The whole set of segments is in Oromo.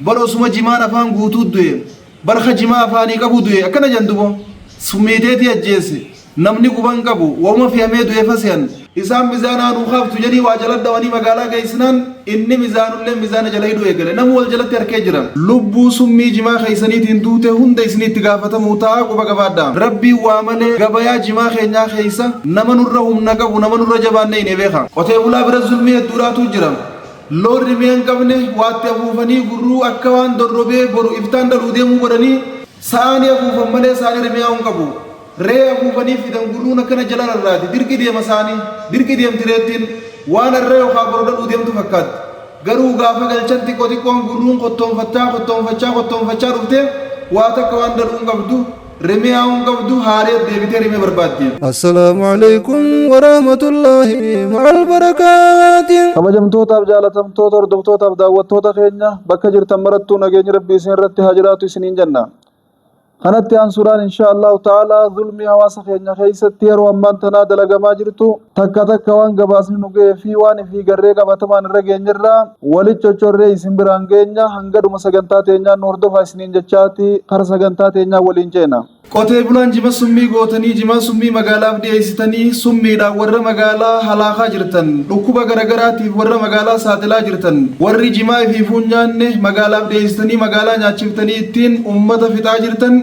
baro suma jimaan afaan guutuu du'e barka jimaa afaanii qabu du'e akkana jandubo summeeteeti ajjeese namni quban qabu wama fe'amee du'e fasiyan isaan mizaanaa nu qaabtu jedhii waa jala dawanii magaalaa geessinaan inni mizaanullee mizaana jala hidhu eegale namu wal jalatti harkee jira lubbuu summii jimaa keeysaniitiin duute hunda isinitti gaafatamuu ta'a quba qabaadha rabbii waa malee gabayaa jimaa keenyaa keeysa nama nurra humna qabu nama nurra jabaanne hin beeka qotee bulaa bira zulmii hedduudhaatu jira loorri mi'an qabne waatti afuufanii gurruu akka waan dorrobee boru iftaan dhaluu deemuu godhanii sa'aanii afuufan malee sa'aanii mi'aa hin qabu ree afuufanii fidan gurruun akkana jala irraati dirqi deema sa'aanii dirqi deemtireettiin waan irree yookaan boru dhaluu deemtu fakkaatti garuu gaafa galchan xiqqoon gurruun qottoonfachaa dhufte waa takka waan dhaluu hin qabdu رمي أون قبضو هاريت ديبتي رمي بربادين. السلام عليكم ورحمة الله والبركاته. كما توتا بجالتم توتا ردبتوتا بداوت توتا خينيا بكجر تمرتو نجيني ربي سين رتي هجراتو سنين جنة. خنت أنصران إن شاء الله تعالى ظلمي هواس خينيا خيستي رومان تنادى لجما جرتو تكا تكا وان قباسن نجي في وان في جرّيكا بتمان رجيني الرا ولي تشوري سيمبرانجينيا هنگدو مسجنتاتينيا نوردو فايسنين جچاتي خرسجنتاتينيا ولينجينا. Qotee bulaan jima summii gootanii jima summii magaalaaf dhiyeessitanii summiidhaan warra magaalaa halaakaa jirtan dhukkuba garagaraatiif warra magaalaa saaxilaa jirtan warri jimaa fi funyaanne magaalaaf dhiyeessitanii magaalaa nyaachiftanii ittiin ummata fixaa jirtan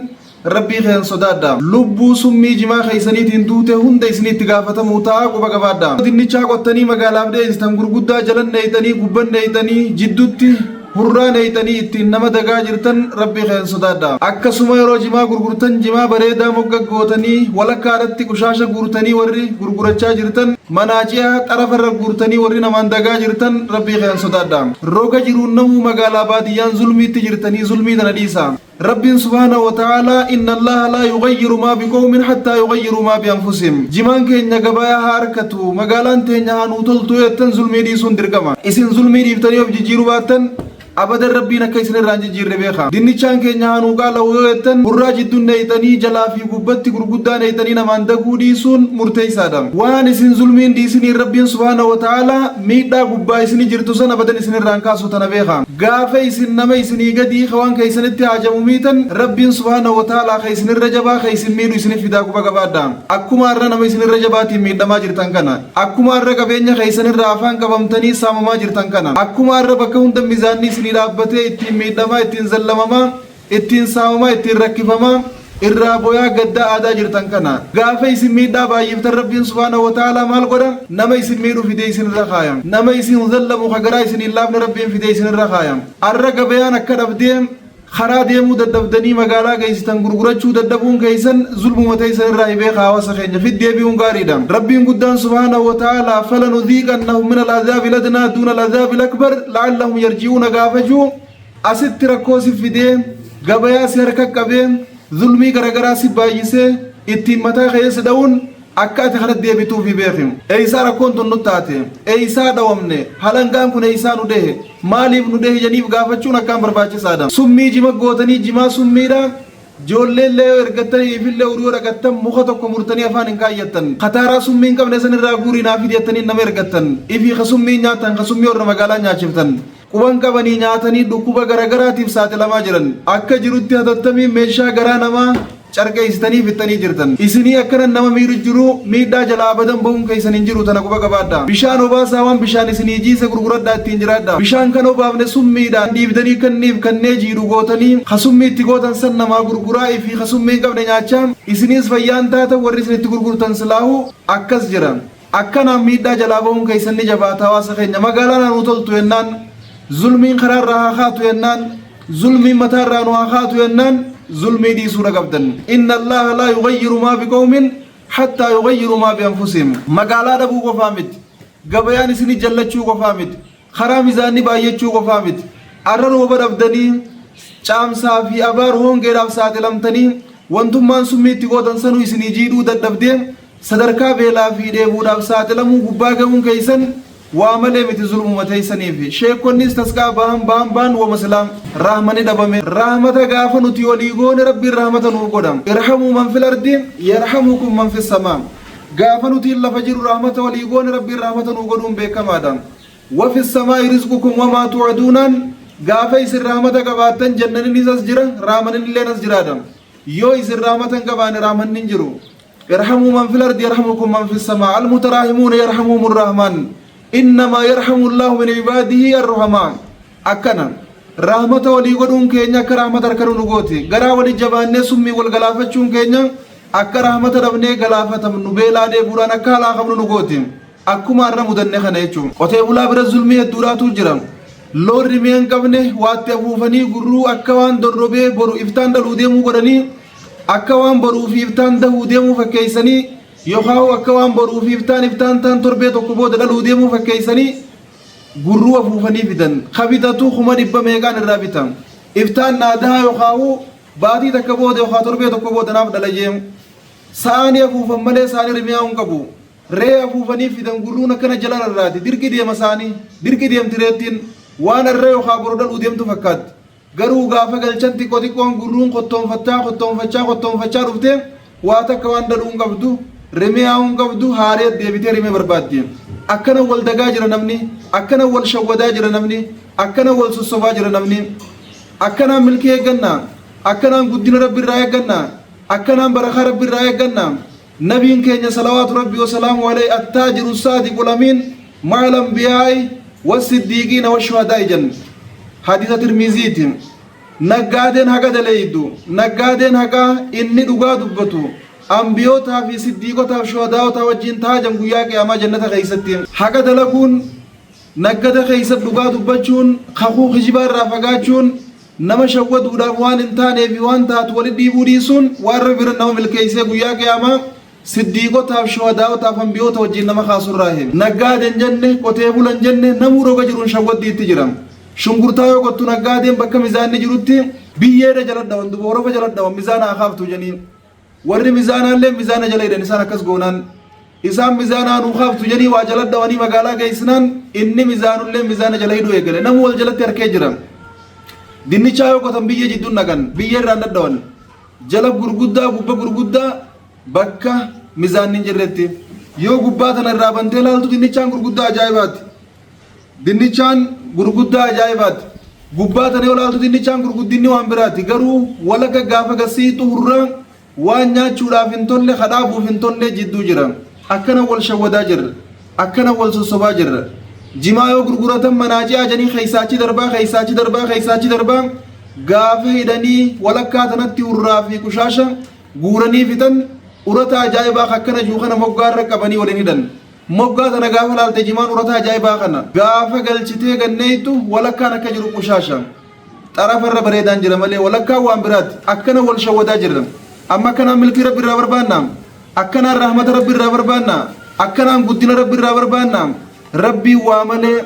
rabbii keen sodaadha lubbuu summii jimaa keeysaniitiin duute hunda isinitti gaafatamuu ta'a quba qabaadha dinnichaa qottanii magaalaaf dhiyeessitan gurguddaa jalan dheeytanii gubban dheeytanii jidduutti hurraan eeytanii ittiin nama dagaa jirtan rabbii keen sodaadha akkasuma yeroo jimaa gurgurtan jimaa bareedaa moggagootanii walakkaadhatti qushaasha guurtanii warri gurgurachaa jirtan manaaciyaa xarafarra guurtanii warri namaan dagaa jirtan rabbii keen sodaadha roga jiruun namuu magaalaa baadiyyaan zulmiitti jirtanii zulmii tana dhiisa ربي سبحانه وتعالى إن الله لا يغير ما بقوم حتى يغيروا ما بأنفسهم جمان كينيا غبايا هاركتو مغالان تينيا هانوتلتو يتن ظلمي دي سندرقما إسن ظلمي دي فتني وبجيجيرو باتن أبدا ربنا كيسن الرانج جير بيخا ديني چان كينيا هانو قال ويتن براج الدن نيتني جلا في قبت قرقودا نيتني نمان دقو دي سن مرتي سادم وان إسن ظلمين دي سن ربي سبحانه وتعالى ميدا قبا إسن جرتو سن أبدا إسن الرانكاسو تنبيخا غافة إسن نما إسن يغدي خوان كيسن اتعجمو ميتن ربين سبحانه وتعالى خيسن الرجبا خيسن ميدو إسن فداكو بقبادا أكما أرى نما إسن الرجباتي ميدا ما جرتن كنا أكما أرى قبينيا خيسن الرافان قبمتني ساما ما جرتن كنا أكما أرى بكون دم ميزاني سني رابطة اتين ميدا ما اتين زلمما اتين ساما اتين ركفما irraa boyaa gadda aadaa jirtan kana gaafa isin miidhaa baay'iftan rabbiin subhaanahu wa ta'aalaa maal godha nama isin miidhu fidee isin irra kaayam nama isin zallamu hagaraa isin hin laafne rabbiin fidee isin irra kaayam arra gabayaan akka dhabdee karaa deemuu dadhabdanii magaalaa geessitan gurgurachuu dadhabuun keeysan zulmuma teeysan irraa hibee hawaasa keenya fiddeebi'uun gaariidha rabbiin guddaan subhaanahu wa ta'aalaa falanuziiqannahum min al'adhaabi ladnaa duuna al'adhaabi lakbar la'allahum yarji'uuna gaafachuu asitti rakkoo si fidee gabayaa si harka qabee zulmii garagaraa si baay'isee ittiin mataa keessa dha'uun akka ati kana deebituuf beekim eeysaa rakkoon tun nu taate eeysaa dhawamne halangaan kun eeysaa nu dehe maaliif nu dehe janiif gaafachuun akkaan barbaachisaadha summii jima gootanii jimaa summiidha joolleellee ergattanii ifillee uriyoo dhaqattan muka tokko murtanii afaan hin kaayyattan kataaraa summii hin qabne san irraa guurii naaf hidhattanii nama ergattan ifii ka summii nyaatan ka summii warra magaalaa nyaachiftan quban qabanii nyaatanii dhukkuba garagaraatiif saaxilamaa jiran akka jirutti hatattamii meeshaa garaa namaa carqeessitanii fittanii jirtan isinii akkana nama miidhu jiru miidhaa jalaa abadan bahuun keeysan hin jiru tana quba qabaadha bishaan obaasaa waan bishaan isinii jiisa gurguradhaa ittiin jiraadha bishaan kan obaafne summiidhaan dhiibdanii kanniif kannee jiidhu gootanii hasummii itti gootan san namaa gurguraa fi hasummii hin qabne nyaachaa isiniis fayyaan taata warri isinitti gurgurtan silaahu akkas jira akkanaan miidhaa jalaa bahuun keeysan ni jabaata hawaasa keenya magaalaan anu toltu yennaan zulmiin karaarraa haa kaatu yennaan zulmiin mataarraa nu haa kaatu yennaan zulmii dhiisuu dhaqabdan inna allaha laa yugayyiru maa biqawmin hattaa yugayyiru maa bianfusihim magaalaa dhabuu qofaa miti gabayaan isinii jallachuu qofaa miti karaa mizaanni baay'achuu qofaa miti arra rooba dhabdanii caamsaa fi abaar hongeedhaaf saaxilamtanii wantummaan summiitti gootan sanuu isinii jiidhuu dadhabdee sadarkaa beelaa fi dheebuudhaaf saaxilamuu gubbaa ga'uun keeysan وعمله مثل ظلم متيسني في شيء كونيس تسقى بان ومسلم رحمة دبمه رحمة غافن وتيوليغون ربي رحمة نوقدم ارحموا من في الأرض يرحمكم من في السماء غافن وتيلا فجر رحمة وليغون ربي رحمة نوقدم بكم آدم وفي السماء رزقكم وما توعدون gaafa isin rahmata qabaattan jannanin isas jira rahmanin illee nas jiraadam yoo isin rahmatan qabaane rahmanni hin jiru irhamuu man fil ardi yarhamukum man fis samaa al mutaraahimuuna yarhamuhumur rahmaan innamaa yarhamu llaahu min ibaadihi arruhamaa akkana rahmata walii godhuun keenya akka rahmata harkanu nu goote garaa walii jabaannee summii wal galaafachuun keenya akka rahmata dhabnee galaafatamnu beelaa deebuudhaan akka halaa qabnu nu goote akkuma har'a mudanne kana jechuun qotee bulaa bira zulmii hedduudhaatu jira loon rimee hin qabne waatti afuufanii gurruu akka waan dorrobee boru iftaan dhaluu deemuu godhanii akka waan boruu fi iftaan dahuu deemuu fakkeeysanii yookaan akka waan boruu fi iftaan taan torbee tokko booda dhaluu deemuu fakkeeysanii gurruu afuufanii fidan kabitatu kuma dhibba meeqaan irraa bitan iftaan naadaa yookaan baatii takka booda yookaan torbee tokko booda naaf dhala jeemu saanii afuufan malee saanii rimiyaa hin qabu ree afuufanii fidan gurruun akkana jalan irraati dirqi deema saanii dirqi deemti reettiin waan irra yookaan boru dhaluu deemtu fakkaatti garuu gaafa galchan xiqqoon gurruun qottoonfachaa dhufte waa takka waan dhaluu hin qabdu rimiyaa hin qabdu haaree deebitee rimee barbaaddi akkana wal dagaa jira namni akkana wal shawwadaa jira namni akkana wal sossobaa jira namni akkanaan milkii eeggannaa akkanaan guddina rabbi irraa eeggannaa akkanaan barakaa rabbi irraa eeggannaa nabiin keenya salawaatu rabbi wasalaamu alayhi attaajiru saadiqul amiin ma'al anbiyaa'i wasiddiiqiina washuhadaa'i janna hadiisa tirmiziiti naggaadeen haqa daleeydu naggaadeen haqa inni dhugaa dubbatu ambiyootaa fi siddiiqotaaf shuhadaa'otaa wajjin taajan guyyaa qiyaamaa jannata keeysatti haqa dalaguun naggada keeysa dhugaa dubbachuun kakuu kijibaa irraa fagaachuun nama shawwaduudhaaf waan hin taaneefi waan taatu wali dhiibuu dhiisuun waan rabbi irra nama milkeeysee guyyaa qiyaamaa siddiiqotaaf shuhadaa'otaaf ambiyoota wajjin nama kaasurraahe naggaadeen jenne qotee bulan jenne namuu roga jiruun shawwaddiitti jira shungurtaa yoo qottu naggaadeen bakka mizaanni jirutti biyyeedha jaladhawan duba horofa jaladhawan mizaana akaaftu jeniin warri mizaanaallee mizaana jala hidhan isaan akkas goonaan isaan mizaanaa nuu kaaftu jedhanii waa jaladhawanii magaalaa geessinaan inni mizaanullee mizaana jala hidhuu eegale namu wal jalatti harkee jira dinnichaa yoo qotan biyyee jidduun naqan biyyee irraan dadhawan jala gurguddaa gubba gurguddaa bakka mizaanni hin jirretti yoo gubbaa tana irraa bantee laaltu dinnichaan gurguddaa ajaa'ibaati dinnichaan gurguddaa ajaa'ibaati gubbaa tana yoo laaltu dinnichaan gurguddinni waan biraati garuu walaka gaafa gasiitu hurraa waan nyaachuudhaaf hin tolle kadhaabuuf hin tolle jidduu jira akkana wal shawwadaa jirra akkana wal sossobaa jirra jimaa yoo gurguratan manaajii ajanii keeysaachi darbaa gaafa hidhanii walakkaa tanatti hurraa fi kushaasha guuranii fitan urata ajaa'ibaa akkana juu kana moggaa irra qabanii waliin hidhan moggaa tana gaafa laalte jimaan urata ajaa'ibaa kana gaafa galchitee ganneeytu walakkaan akka jiru kushaasha xarafarra bareedaan jira malee walakkaa waan biraati akkana wal shawwadaa jirra amma akkanaan milkii rabbi irraa barbaanna akkanaan rahmata rabbi irraa barbaanna akkanaan guddina rabbi irraa barbaanna rabbii waa malee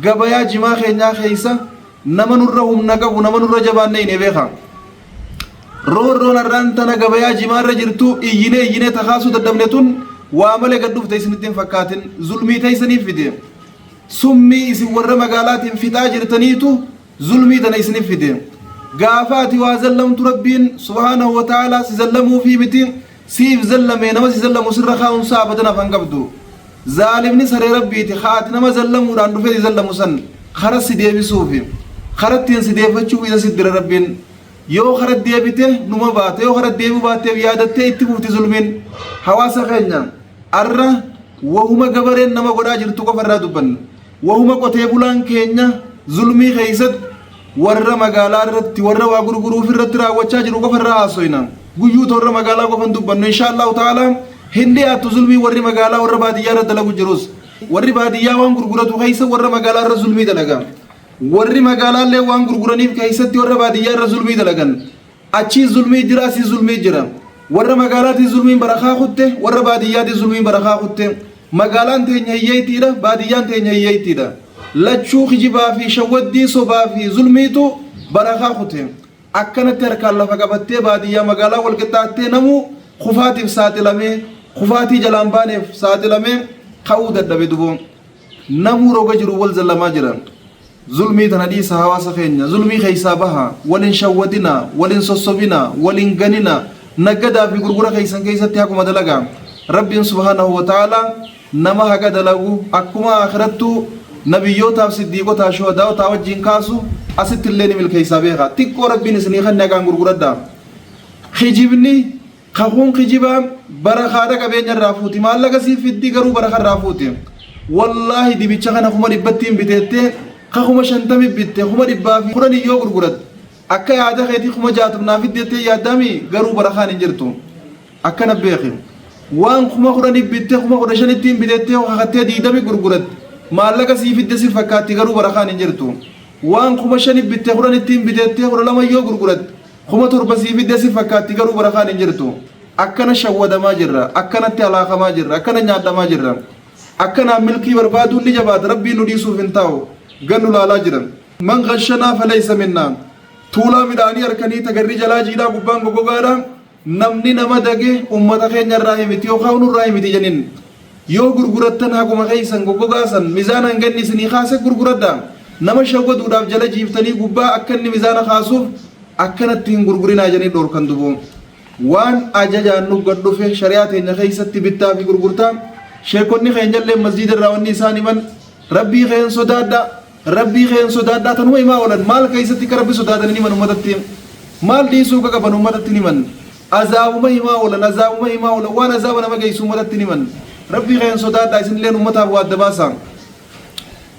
gabayaa jimaa keenyaa keeysa nama nurra humna qabu nama nurra jabaanne hin beeka roorroon har'aan tana gabayaa jimaa irra jirtu iyyinee takaasuu dadhabne tun waa malee gad dhufte isinittiin fakkaatin zulmii teeysaniif fide summii isin warra magaalaatiin fixaa jirtaniitu zulmii tana isinif fide gaafaati waa zallamtu rabbiin subhaanahu wa ta'aalaa si zallamuu fi miti siif zallame nama si zallamu sirra kaa'umsa abadan afan qabdu zaalimni saree rabbiiti haati nama zallamuudhaan dhufee si zallamu san kara si deebisuufi karattiin si deeffachuuf isa siddira rabbiin yoo kara deebite numa baate yoo kara deebi'uu baateef yaadattee itti fufti zulmiin hawaasa keenya arra wahuma gabareen nama godhaa jirtu qofa irraa dubbanna wahuma qotee bulaan keenya zulmii keeysatti warra magaalaa irratti warra waa gurguruuf irratti raawwachaa jiru qofa irraa haasoyna guyyuu warra magaalaa qofan dubbannu inshaallahu ta'aalaa hin dhiyaattu zulmii warri magaalaa warra baadiyyaa irra dalagu jirus warri baadiyyaa waan gurguratu keeysa warra magaalaa irra zulmii dalaga warri magaalaallee waan gurguraniif keeysatti warra baadiyyaa irra zulmii dalagan achii zulmii jira asii zulmii jira warra magaalaatii zulmiin barakaa kutte warra baadiyyaatii zulmiin barakaa kutte magaalaan teenya hiyyeeytiidha baadiyyaan teenya hiyyeeytiidha lachuu kijibaa fi shawwaddii sobaa fi zulmiitu barakaa kute akkanatti harkaan lafa qabattee baadiyyaa magaalaa wal qixxaattee namuu kufaatiif saaxilamee kufaatii jalaan baaneef saaxilamee ka'uu dadhabe duboo namuu roga jiru wal zallamaa jiran zulmii tana dhiisa hawaasa keenya zulmii keeysaa baha walin shawwadina walin sossobina walin ganina naggadaa fi gurgura keeysan keeysatti hakuma dalagaa rabbiin subhaanahu wa ta'aalaa nama haqa dalagu akkuma akhirattu nabiyyoota siddiiqota shuhadaa'ota wajjin kaasu asitti illee ni milkeessaa beeka xiqqoo rabbiin isinii kan nagaan gurguradda kijibni kakuun kijibaa barakaadha qabeenya irraa fuuti maallaqa siif fiddi garuu baraka irraa fuuti wallaahi dibicha kana kuma dhibbattiin biteettee kakuma 50 bitte kuma dhibbaa fi 10 yoo gurgurat akka yaada keetii kuma 60 naaf fiddeettee yaadami garuu barakaan hin jirtu akkana beeki waan kuma 10 bitte kuma 15 ittiin biteettee hakattee 20 gurgurat maallaqa siif fidde si fakkaatti garuu barakaan hin jirtu waan kuma 5 bitte 10 ittiin biteettee 12 yoo gurgurat kuma 7 siif fidde si fakkaatti garuu barakaan hin jirtu akkana shawwadamaa jirra akkanatti alaakamaa jirra akkana nyaadamaa jirra akkana milkii barbaaduun ni jabaata rabbiin nu dhiisuuf hin taa'u gannu laalaa jiran man ghashanaa falaysa minnaa tuulaa midhaanii harkanii tagarri jalaa jiidhaa gubbaan gogogaadha namni nama dage ummata keenya irraa himiti yookaan nurraa himiti janin yoo gurgurattan haguma keeysan gogogaasan mizaana hanganni isinii kaase gurguradda nama shawwaduudhaaf jala jiiftanii gubbaa akka inni mizaana kaasuuf akkanatti hin gurgurinaa janii dhoorkan dubu waan ajajaan nu gadhufe shari'aa teenya keeysatti bittaa fi gurgurtaa sheekonni keenyallee masjiida irraa wanni isaan himan rabbii keen sodaadhaa tanuma himaa oolan maal keeysatti ka rabbi sodaatan himan ummatatti maal dhiisuu ka qaban ummatatti himan azaabuma himaa oolan waan azaaba nama geessu ummatatti himan rabbii keen sodaadhaa isinilleen ummataaf waadda baasa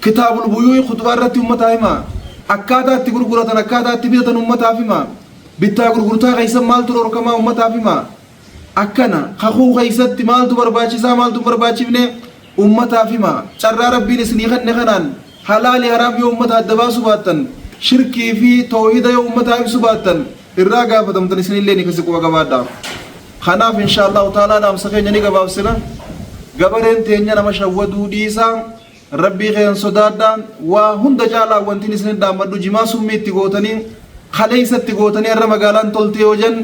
kitaabul buyyuu khutbaa irratti ummataa himaa akkaataa itti gurguratan akkaataa itti bitatan ummataaf himaa bittaa gurgurtaa keeysan maaltu dhorkamaa ummataaf himaa akkana kakuu keeysatti maaltu barbaachisaa maaltu barbaachifne ummataaf himaa carraa rabbiin isinii kenne kanaan halaali haraam yoo ummata adda baasu baattan shirkii fi tawhida yoo ummata ibsu baattan irraa gaafatamtan isinillee ni kasi quba qabaadha kanaaf inshaallahu ta'ala dhaamsa keenya ni gabaabsina gabareen teenya nama shawwaduu dhiisaa rabbii keen sodaadhaa waa hunda caalaa wantiin isin dhaammadhu jimaa summii itti gootanii kaleeysatti gootanii irra magaalaan tolte yoo jan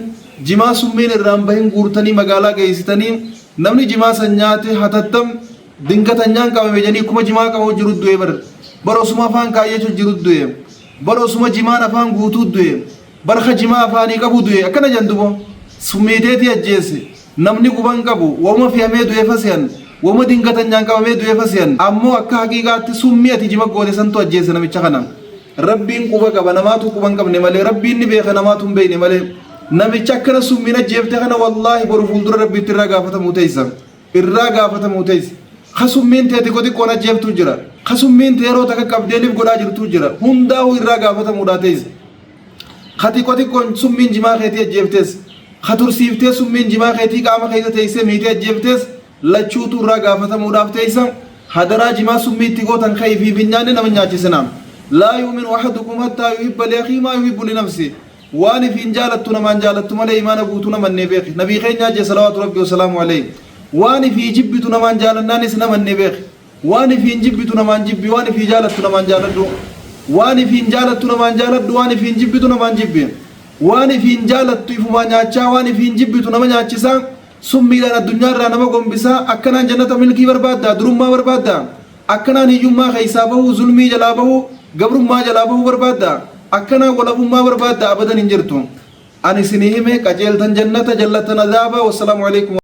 jimaa summiin irraan bahin guurtanii magaalaa geessitanii namni jimaa san nyaate hatattam dingatan nyaan qabame janii kuma jimaa qabu jiru du'e barosuma afaan kaayyachuu jiru du'e barosuma jimaan afaan guutuu du'e barka jimaa afaanii qabu du'e akkana jandubo summiiteeti ajjeesse namni guban qabu wama fi'amee du'e fasiyan wama dingatan nyaan qabamee du'e fasiyan ammoo akka haqiiqaatti summii ati jima goote santu ajjeesse namicha kana rabbiin quba qaba namaatu quban qabne malee rabbiin ni beeka namaatu hin beekne malee namicha akkana summiin ajjeefte kana wallaahi boru fuuldura rabbiitti irraa gaafatamuu teessa kasummiin teeti xiqqoon ajjeeftuu jira kasummiin teeroo takka qabdeeliif godhaa jirtuu jira hundaa'uu irraa gaafatamuudha teessa xiqqoon summiin jimaa keetii ajjeeftes tursiiftee summiin jimaa keetii qaama keessa teessee miitee ajjeeftes lachuutu irraa gaafatamuudhaaf teessa hadaraa jimaa summii itti gootan ka'ii fi finyaanni nama nyaachisinaam laa yuuminu ahadukum hattaa yuhibba liakhii maa yuhibbu linafsi waan ifiin jaalattu namaan jaalattu malee imaana guutuu namannee beeki nabii keenya ajje salawaatu rabbi wasalaamu alayhi waan ifii jibbitu namaan jaalannaanis namannee beeki waan ifiin jibbitu namaan jibbi waan ifii jaalattu namaan jaaladhu waan ifiin jaalattu namaan jaaladhu waan ifiin jibbitu namaan jibbi waan ifiin jaalattu ifumaa nyaachaa waan ifiin jibbitu nama nyaachisaa summiidhaan addunyaarraa nama gombisaa akkanaan jannata milkii barbaaddaa durummaa barbaaddaa akkanaan hiyyummaa keeysaa bahuu zulmii jalaa bahuu gabrummaa jalaa bahuu barbaaddaa akkanaan walabummaa barbaaddaa abadan hin jirtu ani isinii hime qajeeltan jannata jallatan azaaba wassalaamu alaikum